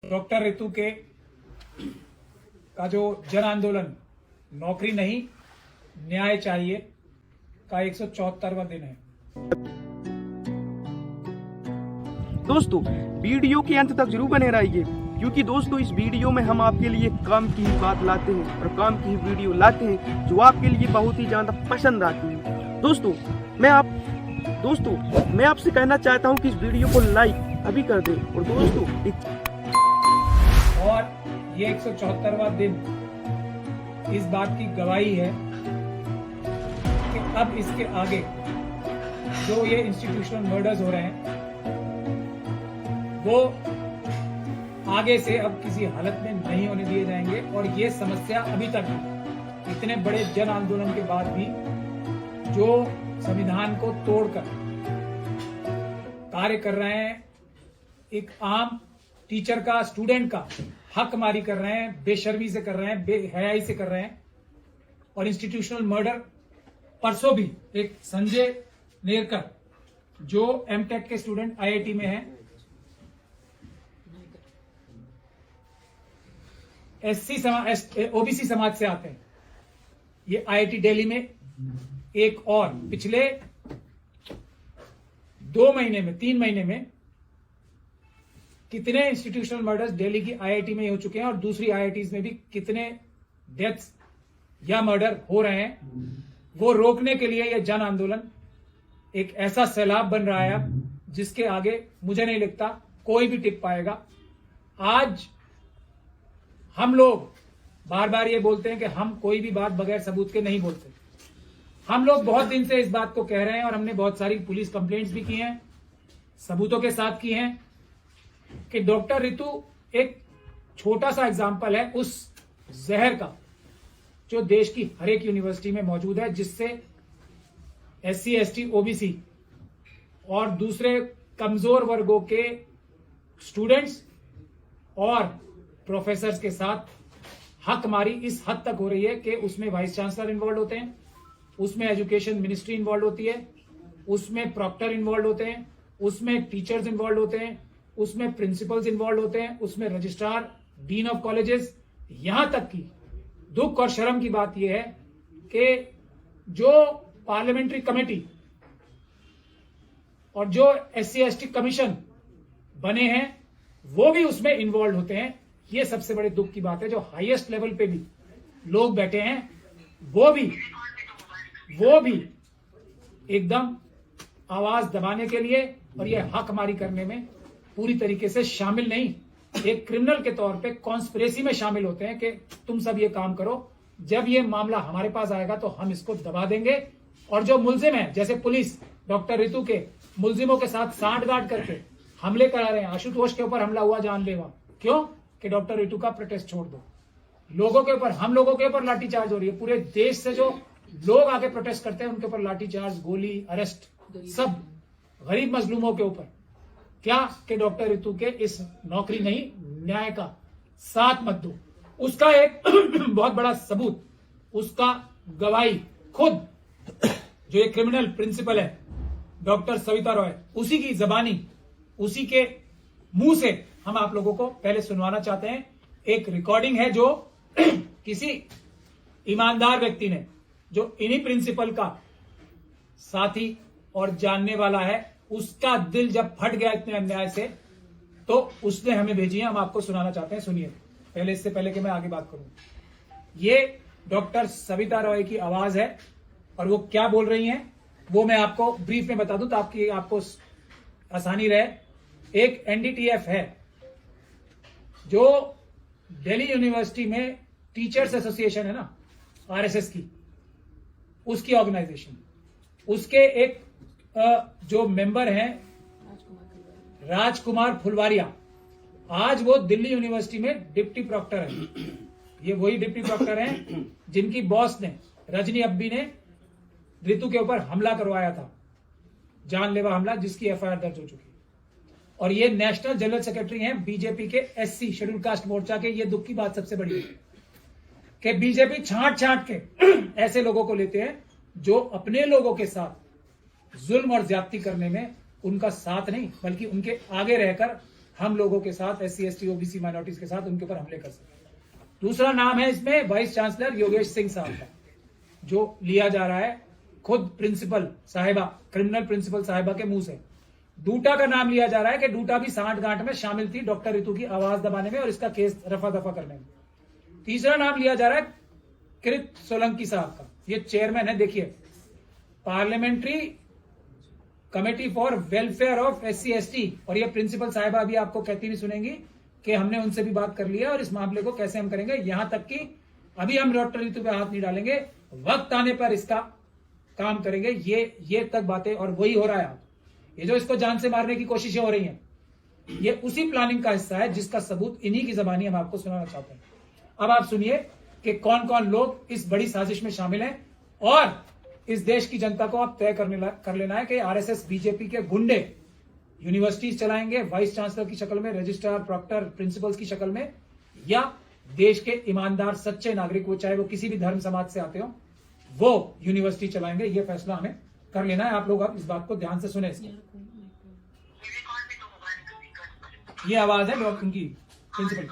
Doctor ऋतु के का जो जन आंदोलन नौकरी नहीं न्याय चाहिए का 174वां दिन है। दोस्तों वीडियो के अंत तक जरूर बने रहिए, क्योंकि दोस्तों इस वीडियो में हम आपके लिए काम की ही बात लाते हैं और काम की ही वीडियो लाते हैं जो आपके लिए बहुत ही ज्यादा पसंद आती है। दोस्तों मैं आपसे कहना चाहता हूं कि इस वीडियो को लाइक अभी कर दें। और दोस्तों और ये 174वां दिन इस बात की गवाही है कि अब इसके आगे जो ये इंस्टीट्यूशनल मर्डर्स हो रहे हैं वो आगे से अब किसी हालत में नहीं होने दिए जाएंगे। और ये समस्या अभी तक इतने बड़े जन आंदोलन के बाद भी जो संविधान को तोड़कर कार्य कर रहे हैं, एक आम टीचर का, स्टूडेंट का हक मारी कर रहे हैं, बेशर्मी से कर रहे हैं, बेहयाई से कर रहे हैं। और इंस्टीट्यूशनल मर्डर परसों भी एक संजय नेरकर जो एमटेक के स्टूडेंट आईआईटी में हैं, ओबीसी समाज से आते हैं, ये आईआईटी दिल्ली में एक और पिछले 2 महीने में 3 महीने में कितने इंस्टीट्यूशनल मर्डर्स दिल्ली की आईआईटी में हो चुके हैं और दूसरी आईआईटीज में भी कितने डेथ्स या मर्डर हो रहे हैं, वो रोकने के लिए यह जन आंदोलन एक ऐसा सैलाब बन रहा है जिसके आगे मुझे नहीं लगता कोई भी टिक पाएगा। आज हम लोग बार बार ये बोलते हैं कि हम कोई भी बात बगैर सबूत के नहीं बोलते। हम लोग बहुत दिन से इस बात को कह रहे हैं और हमने बहुत सारी पुलिस कंप्लेंट्स भी की हैं, सबूतों के साथ की हैं कि डॉक्टर ऋतु एक छोटा सा एग्जाम्पल है उस जहर का जो देश की हर एक यूनिवर्सिटी में मौजूद है, जिससे एससी, एसटी, ओबीसी और दूसरे कमजोर वर्गों के स्टूडेंट्स और प्रोफेसर्स के साथ हकमारी इस हद तक हो रही है कि उसमें वाइस चांसलर इन्वॉल्व होते हैं, उसमें एजुकेशन मिनिस्ट्री इन्वॉल्व होती है, उसमें प्रॉक्टर इन्वॉल्व होते हैं, उसमें टीचर्स इन्वॉल्व होते हैं, उसमें प्रिंसिपल्स इन्वॉल्व होते हैं, उसमें रजिस्ट्रार, डीन ऑफ कॉलेजेस। यहां तक कि दुख और शर्म की बात यह है कि जो पार्लियामेंट्री कमेटी और जो एससी एसटी कमीशन बने हैं वो भी उसमें इन्वॉल्व होते हैं। ये सबसे बड़े दुख की बात है। जो हाईएस्ट लेवल पे भी लोग बैठे हैं वो भी एकदम आवाज दबाने के लिए और ये हकमारी करने में पूरी तरीके से शामिल नहीं, एक क्रिमिनल के तौर पे कॉन्स्पिरेसी में शामिल होते हैं कि तुम सब ये काम करो। जब ये मामला हमारे पास आएगा तो हम इसको दबा देंगे। और जो मुलजिम है, जैसे पुलिस डॉक्टर ऋतु के मुलजिमों के साथ सांठगांठ करके हमले करा रहे हैं, आशुतोष के ऊपर हमला हुआ जानलेवा, क्यों कि डॉक्टर ऋतु का प्रोटेस्ट छोड़ दो। लोगों के ऊपर, हम लोगों के ऊपर लाठीचार्ज हो रही है। पूरे देश से जो लोग आके प्रोटेस्ट करते हैं उनके ऊपर लाठीचार्ज, गोली, अरेस्ट, सब गरीब मजलूमों के ऊपर। क्या कि डॉक्टर ऋतु के इस नौकरी नहीं न्याय का साथ मत दो। उसका एक बहुत बड़ा सबूत, उसका गवाही खुद जो एक क्रिमिनल प्रिंसिपल है डॉक्टर सविता रॉय, उसी की जबानी, उसी के मुंह से हम आप लोगों को पहले सुनवाना चाहते हैं। एक रिकॉर्डिंग है जो किसी ईमानदार व्यक्ति ने, जो इन्हीं प्रिंसिपल का साथी और जानने वाला है, उसका दिल जब फट गया इतने अन्याय से तो उसने हमें भेजी है, हम आपको सुनाना चाहते हैं। सुनिए पहले, इससे पहले कि मैं आगे बात करूं। ये डॉक्टर सविता रॉय की आवाज है और वो क्या बोल रही हैं वो मैं आपको ब्रीफ में बता दूं ताकि आपको आसानी रहे। एक एनडीटीएफ है जो दिल्ली यूनिवर्सिटी में टीचर्स एसोसिएशन है ना, आरएसएस की, उसकी ऑर्गेनाइजेशन, उसके एक जो मेंबर हैं राजकुमार फुलवारिया, आज वो दिल्ली यूनिवर्सिटी में डिप्टी प्रॉक्टर है। ये वही डिप्टी प्रॉक्टर हैं जिनकी बॉस ने, रजनी अब्बी ने ऋतु के ऊपर हमला करवाया था, जानलेवा हमला, जिसकी एफआईआर दर्ज हो चुकी है। और ये नेशनल जनरल सेक्रेटरी हैं बीजेपी के एससी शेड्यूल कास्ट मोर्चा के। ये दुख की बात सबसे बड़ी है कि बीजेपी छांट के ऐसे लोगों को लेते हैं जो अपने लोगों के साथ जुल्म और ज्यादती करने में उनका साथ नहीं बल्कि उनके आगे रहकर हम लोगों के साथ, SC/ST OBC माइनॉरिटीज के साथ उनके ऊपर हमले कर सके। दूसरा नाम है इसमें वाइस चांसलर योगेश सिंह साहब का, जो लिया जा रहा है खुद प्रिंसिपल साहिबा, क्रिमिनल प्रिंसिपल साहिबा के मुंह से। डूटा का नाम लिया जा रहा है कि डूटा भी सांठ गांठ में शामिल थी डॉक्टर रितु की आवाज दबाने में और इसका केस रफा दफा करने में। तीसरा नाम लिया जा रहा है कृत सोलंकी साहब का, ये चेयरमैन है, देखिए, parliamentary committee for welfare of SC/ST, और ये प्रिंसिपल साहिबा भी आपको कहती भी सुनेंगी कि हमने उनसे भी बात कर लिया और इस मामले को कैसे हम करेंगे, यहां तक कि अभी हम डॉक्टर रितु पे हाथ नहीं डालेंगे, वक्त आने पर इसका काम करेंगे, ये तक बातें, और वही हो रहा है। ये जो इसको जान से मारने की कोशिशें हो रही हैं, ये उसी प्लानिंग का हिस्सा है जिसका सबूत इन्हीं की जबानी हम आपको सुनाना चाहते हैं। अब आप सुनिए कि कौन कौन लोग इस बड़ी साजिश में शामिल हैं, और इस देश की जनता को आप तय कर लेना है कि RSS BJP के गुंडे यूनिवर्सिटीज चलाएंगे वाइस चांसलर की शक्ल में, रजिस्ट्रार, प्रॉक्टर, प्रिंसिपल्स की शक्ल में, या देश के ईमानदार सच्चे नागरिक, वो चाहे वो किसी भी धर्म समाज से आते हो, वो यूनिवर्सिटी चलाएंगे। ये फैसला हमें कर लेना है। आप लोग अब इस बात को ध्यान से सुने। ये आवाज है उनकी प्रिंसिपल।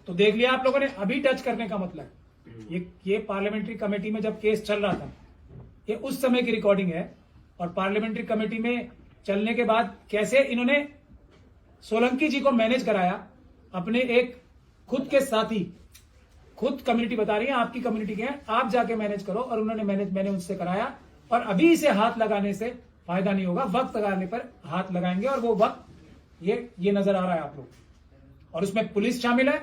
तो देख लिया आप लोगों ने, अभी टच करने का मतलब ये पार्लियामेंट्री कमेटी में जब केस चल रहा था, ये उस समय की रिकॉर्डिंग है। और पार्लियामेंट्री कमेटी में चलने के बाद कैसे इन्होंने सोलंकी जी को मैनेज कराया, अपने एक खुद के साथी, खुद कम्युनिटी बता रही है आपकी कम्युनिटी के हैं, आप जाके मैनेज करो, और उन्होंने मैंने उनसे कराया। और अभी इसे हाथ लगाने से फायदा नहीं होगा, वक्त लगाने पर हाथ लगाएंगे, और वो वक्त ये नजर आ रहा है आप लोग। और उसमें पुलिस शामिल है,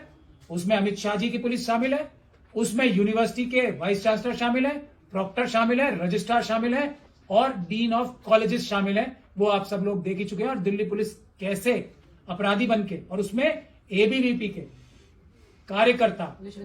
उसमें अमित शाह जी की पुलिस शामिल है, उसमें यूनिवर्सिटी के वाइस चांसलर शामिल है, प्रॉक्टर शामिल है, रजिस्ट्रार शामिल है, और डीन ऑफ कॉलेजेस शामिल है। वो आप सब लोग देख ही चुके हैं। और दिल्ली पुलिस कैसे अपराधी बनके, और उसमें ABVP के कार्यकर्ता,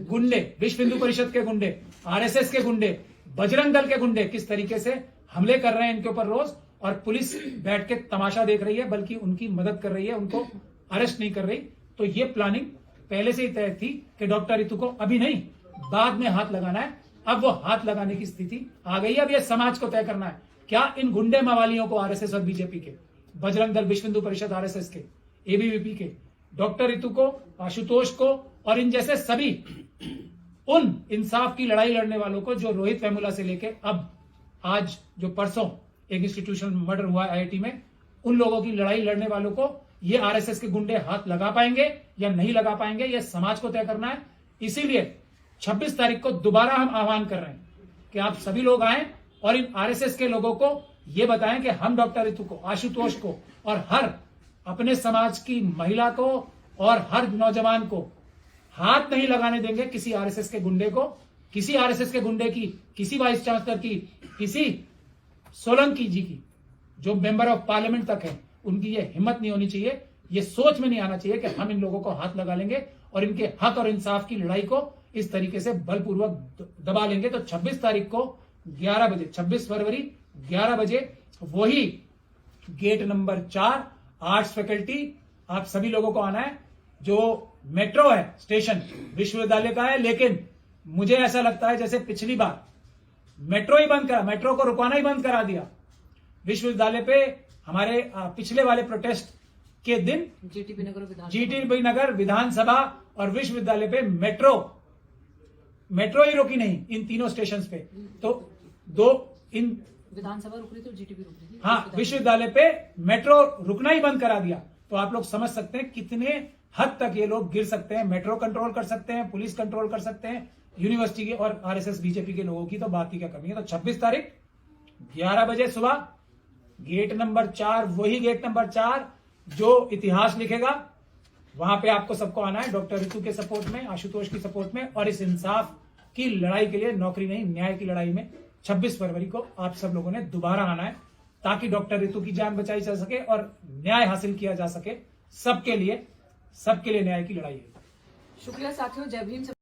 गुंडे, विश्व हिंदू परिषद के गुंडे, RSS के गुंडे, बजरंग दल के गुंडे किस तरीके से हमले कर रहे हैं इनके ऊपर रोज, और पुलिस बैठ के तमाशा देख रही है, बल्कि उनकी मदद कर रही है, उनको अरेस्ट नहीं कर रही। तो ये प्लानिंग पहले से ही तय थी कि डॉक्टर रितु को अभी नहीं, बाद में हाथ लगाना है। अब वो हाथ लगाने की स्थिति आ गई है। अब ये समाज को तय करना है, क्या इन गुंडे मवालियों को, RSS और BJP के, बजरंग दल, विश्व हिंदू परिषद, RSS के, ABVP के, डॉक्टर रितु को, आशुतोष को, और इन जैसे सभी उन इंसाफ की लड़ाई लड़ने वालों को, जो रोहित वेमुला से लेके अब आज जो परसों एक इंस्टीट्यूशनल मर्डर हुआ IIT में, उन लोगों की लड़ाई लड़ने वालों को ये RSS के गुंडे हाथ लगा पाएंगे या नहीं लगा पाएंगे, ये समाज को तय करना है। इसीलिए 26 तारीख को दोबारा हम आह्वान कर रहे हैं कि आप सभी लोग आएं और इन आरएसएस के लोगों को ये बताएं कि हम डॉक्टर रितु को, आशुतोष को और हर अपने समाज की महिला को और हर नौजवान को हाथ नहीं लगाने देंगे किसी आरएसएस के गुंडे को, किसी आरएसएस के गुंडे की, किसी वाइस चांसलर की, किसी सोलंकी जी की, जो मेंबर ऑफ पार्लियामेंट तक है, उनकी ये हिम्मत नहीं होनी चाहिए, ये सोच में नहीं आना चाहिए कि हम इन लोगों को हाथ लगा लेंगे और इनके हक और इंसाफ की लड़ाई को इस तरीके से बलपूर्वक दबा लेंगे। तो 26 तारीख को 11 बजे, 26 फरवरी 11 बजे वही गेट नंबर 4 आर्ट्स फैकल्टी, आप सभी लोगों को आना है। जो मेट्रो है स्टेशन विश्वविद्यालय का है, लेकिन मुझे ऐसा लगता है जैसे पिछली बार मेट्रो ही बंद करा, मेट्रो को रुकवाना ही बंद करा दिया विश्वविद्यालय पे। हमारे पिछले वाले प्रोटेस्ट के दिन जीटीबी नगर विधानसभा और विश्वविद्यालय पे मेट्रो ही रोकी नहीं इन तीनों स्टेशन पे। तो दो इन विधानसभा रुक रही थी, जीटीबी रुक रही थी, हाँ, विश्वविद्यालय पे मेट्रो रुकना ही बंद करा दिया। तो आप लोग समझ सकते हैं कितने हद तक ये लोग गिर सकते हैं। मेट्रो कंट्रोल कर सकते हैं, पुलिस कंट्रोल कर सकते हैं, यूनिवर्सिटी के और आरएसएस बीजेपी के लोगों की तो बात ही क्या कमी है। तो 26 तारीख 11 बजे सुबह गेट नंबर 4, वही गेट नंबर 4 जो इतिहास लिखेगा, वहां पे आपको सबको आना है डॉक्टर रितु के सपोर्ट में, आशुतोष की सपोर्ट में और इस इंसाफ की लड़ाई के लिए, नौकरी नहीं न्याय की लड़ाई में 26 फरवरी को आप सब लोगों ने दोबारा आना है ताकि डॉक्टर रितु की जान बचाई जा सके और न्याय हासिल किया जा सके। सबके लिए न्याय की लड़ाई है। शुक्रिया साथियों, जय भीम।